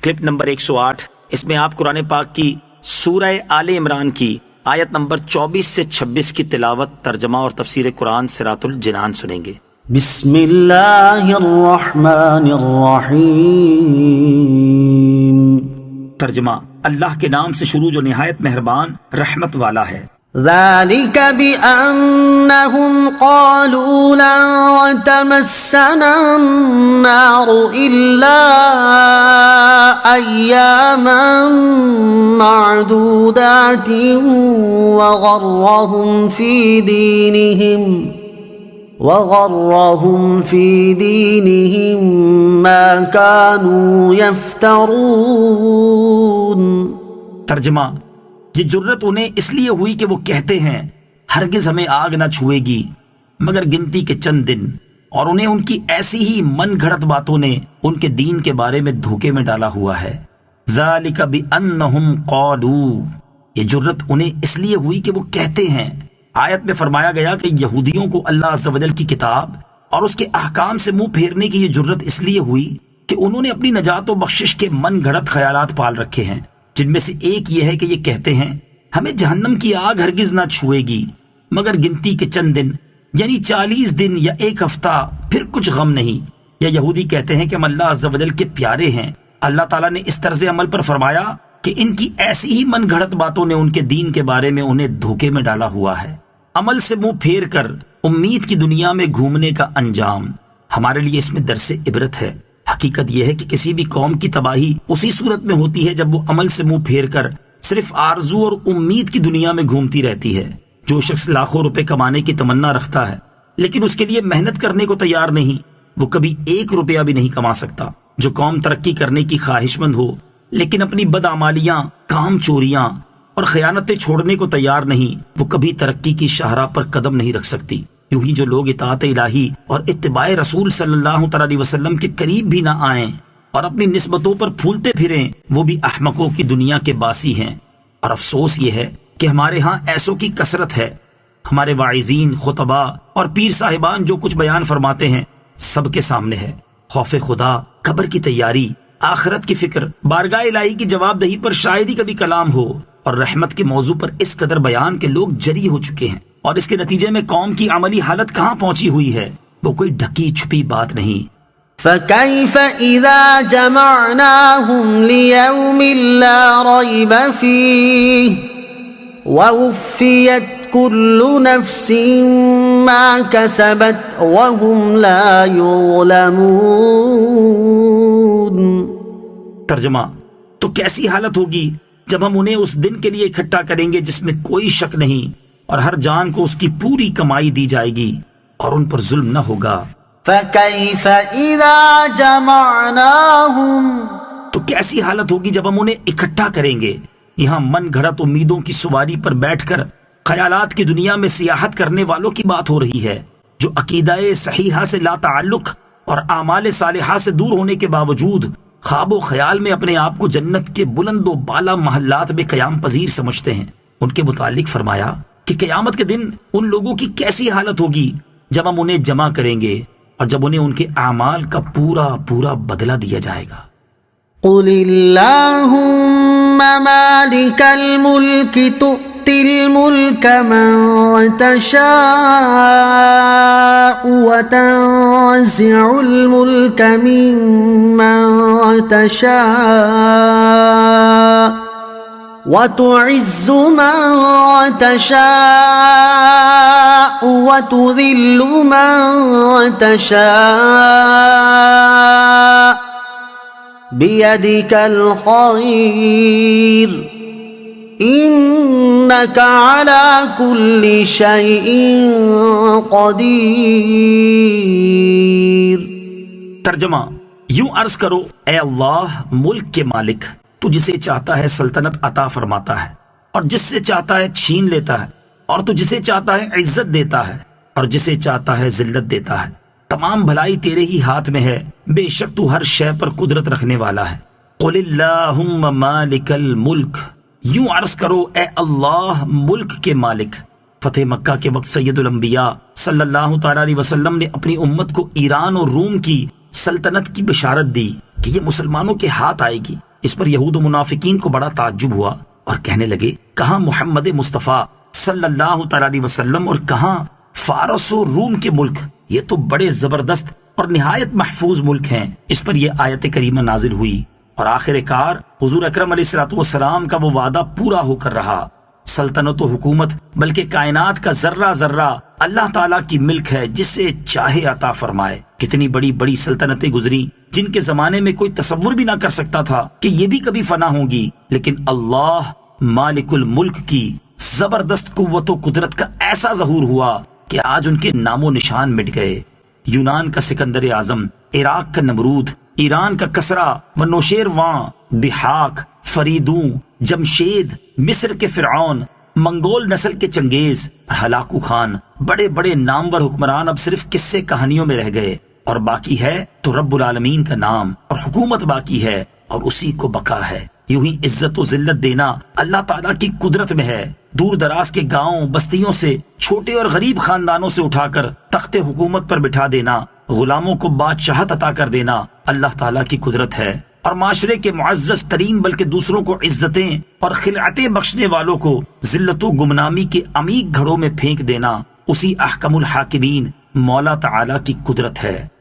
Clip number 108، اس میں آپ قرآن پاک کی سورہ آل عمران کی آیت نمبر 24 سے 26 کی تلاوت، ترجمہ اور تفسیر قرآن صراط الجنان سنیں گے۔ بسم اللہ الرحمن الرحیم۔ ترجمہ، اللہ کے نام سے شروع جو نہایت مہربان رحمت والا ہے۔ ذلك بأنهم قالوا لن تمسنا النار إلا أياما معدودات وغرهم في دينهم ما كانوا يفترون۔ ترجمہ، یہ جرت انہیں اس لیے ہوئی کہ وہ کہتے ہیں ہرگز ہمیں آگ نہ چھوئے گی مگر گنتی کے چند دن، اور انہیں ان کی ایسی ہی من گھڑت باتوں نے ان کے دین کے بارے میں دھوکے میں ڈالا ہوا ہے۔ ذالک بأنہم قالوا، یہ جرت انہیں اس لیے ہوئی کہ وہ کہتے ہیں۔ آیت میں فرمایا گیا کہ یہودیوں کو اللہ عز و جل کی کتاب اور اس کے احکام سے منہ پھیرنے کی یہ جرت اس لیے ہوئی کہ انہوں نے اپنی نجات و بخشش کے من گھڑت خیالات پال رکھے ہیں، جن میں سے ایک یہ ہے کہ یہ کہتے ہیں ہمیں جہنم کی آگ ہرگز نہ چھوئے گی مگر گنتی کے چند دن، یعنی 40 دن یا ایک ہفتہ، پھر کچھ غم نہیں۔ یا یہودی کہتے ہیں کہ ہم اللہ عز و جل کے پیارے ہیں۔ اللہ تعالیٰ نے اس طرز عمل پر فرمایا کہ ان کی ایسی ہی من گھڑت باتوں نے ان کے دین کے بارے میں انہیں دھوکے میں ڈالا ہوا ہے۔ عمل سے منہ پھیر کر امید کی دنیا میں گھومنے کا انجام ہمارے لیے اس میں درس عبرت ہے۔ حقیقت یہ ہے کہ کسی بھی قوم کی تباہی اسی صورت میں ہوتی ہے جب وہ عمل سے منہ پھیر کر صرف آرزو اور امید کی دنیا میں گھومتی رہتی ہے۔ جو شخص لاکھوں روپے کمانے کی تمنا رکھتا ہے لیکن اس کے لیے محنت کرنے کو تیار نہیں، وہ کبھی 1 روپیہ بھی نہیں کما سکتا۔ جو قوم ترقی کرنے کی خواہش مند ہو لیکن اپنی بدعمالیاں، کام چوریاں اور خیانتیں چھوڑنے کو تیار نہیں، وہ کبھی ترقی کی شاہراہ پر قدم نہیں رکھ سکتی۔ یوں ہی جو لوگ اطاعت الہی اور اتباع رسول صلی اللہ علیہ وسلم کے قریب بھی نہ آئیں اور اپنی نسبتوں پر پھولتے پھریں، وہ بھی احمقوں کی دنیا کے باسی ہیں۔ اور افسوس یہ ہے کہ ہمارے ہاں ایسوں کی کثرت ہے۔ ہمارے واعظین، خطباء اور پیر صاحبان جو کچھ بیان فرماتے ہیں سب کے سامنے ہے۔ خوف خدا، قبر کی تیاری، آخرت کی فکر، بارگاہ الہی کی جواب دہی پر شاید ہی کبھی کلام ہو، اور رحمت کے موضوع پر اس قدر بیان کہ لوگ جری ہو چکے ہیں، اور اس کے نتیجے میں قوم کی عملی حالت کہاں پہنچی ہوئی ہے، وہ کوئی ڈھکی چھپی بات نہیں۔ فَكَيْفَ إِذَا جَمَعْنَاهُمْ لِيَوْمٍ لَا رَيْبَ فِيهِ وَوُفِّيَتْ كُلُّ نَفْسٍ مَا كَسَبَتْ وَهُمْ لَا يُظْلَمُونَ۔ ترجمہ، تو کیسی حالت ہوگی جب ہم انہیں اس دن کے لیے اکٹھا کریں گے جس میں کوئی شک نہیں، اور ہر جان کو اس کی پوری کمائی دی جائے گی اور ان پر ظلم نہ ہوگا۔ فَكَيْفَ إِذَا جَمَعْنَاهُمْ، تو کیسی حالت ہوگی جب ہم انہیں اکٹھا کریں گے۔ یہاں من گھڑت امیدوں کی سواری پر بیٹھ کر خیالات کی دنیا میں سیاحت کرنے والوں کی بات ہو رہی ہے، جو عقیدہ صحیحہ سے لا تعلق اور اعمال صالحہ سے دور ہونے کے باوجود خواب و خیال میں اپنے آپ کو جنت کے بلند و بالا محلات میں قیام پذیر سمجھتے ہیں۔ ان کے متعلق فرمایا کہ قیامت کے دن ان لوگوں کی کیسی حالت ہوگی جب ہم انہیں جمع کریں گے اور جب انہیں ان کے اعمال کا پورا پورا بدلہ دیا جائے گا۔ قُلِ اللَّهُمَّ مَالِكَ الْمُلْكِ تُؤْتِي الْمُلْكَ مَن تَشَاءُ وَتَنزِعُ الْمُلْكَ مِمَّن تَشَاءُ وَتُعِزُّ مَن تَشَاءُ وَتُذِلُّ مَن تَشَاءُ بِيَدِكَ الْخَيْرُ إِنَّكَ عَلَى كُلِّ شَيْءٍ قَدِيرٌ۔ ترجمہ، یوں عرض کرو اے اللہ ملک کے مالک، تو جسے چاہتا ہے سلطنت عطا فرماتا ہے اور جس سے چاہتا ہے چھین لیتا ہے، اور تو جسے چاہتا ہے عزت دیتا ہے اور جسے چاہتا ہے ذلت دیتا ہے۔ تمام بھلائی تیرے ہی ہاتھ میں ہے، بے شک تو ہر شے پر قدرت رکھنے والا ہے۔ قل اللہم مالک الملک، یوں عرض کرو اے اللہ ملک کے مالک۔ فتح مکہ کے وقت سید الانبیاء صلی اللہ تعالیٰ علیہ وسلم نے اپنی امت کو ایران اور روم کی سلطنت کی بشارت دی کہ یہ مسلمانوں کے ہاتھ آئے گی، اس پر یہود و منافقین کو بڑا تعجب ہوا اور کہنے لگے کہاں محمد مصطفیٰ صلی اللہ تعالی علیہ وسلم اور کہاں فارس و روم کے ملک، یہ تو بڑے زبردست اور نہایت محفوظ ملک ہیں۔ اس پر یہ آیت کریمہ نازل ہوئی اور آخر کار حضور اکرم علیہ الصلوۃ والسلام کا وہ وعدہ پورا ہو کر رہا۔ سلطنت و حکومت بلکہ کائنات کا ذرہ ذرہ اللہ تعالیٰ کی ملک ہے، جس سے چاہے عطا فرمائے۔ کتنی بڑی بڑی سلطنتیں گزری جن کے زمانے میں کوئی تصور بھی نہ کر سکتا تھا کہ یہ بھی کبھی فنا ہوں گی، لیکن اللہ مالک الملک کی زبردست قوت و قدرت کا ایسا ظہور ہوا کہ آج ان کے نام و نشان مٹ گئے۔ یونان کا سکندر اعظم، عراق کا نمرود، ایران کا کسرا و نوشیروان، دہاک، فریدوں، جمشید، مصر کے فرعون، منگول نسل کے چنگیز، ہلاکو خان، بڑے بڑے نامور حکمران اب صرف قصے کہانیوں میں رہ گئے، اور باقی ہے تو رب العالمین کا نام اور حکومت باقی ہے، اور اسی کو بقا ہے۔ یوں ہی عزت و ذلت دینا اللہ تعالیٰ کی قدرت میں ہے۔ دور دراز کے گاؤں بستیوں سے، چھوٹے اور غریب خاندانوں سے اٹھا کر تخت حکومت پر بٹھا دینا، غلاموں کو بادشاہت عطا کر دینا اللہ تعالیٰ کی قدرت ہے، اور معاشرے کے معزز ترین بلکہ دوسروں کو عزتیں اور خلعتیں بخشنے والوں کو ذلت و گمنامی کے عمیق گھڑوں میں پھینک دینا اسی احکم الحاکمین مولا تعالیٰ کی قدرت ہے۔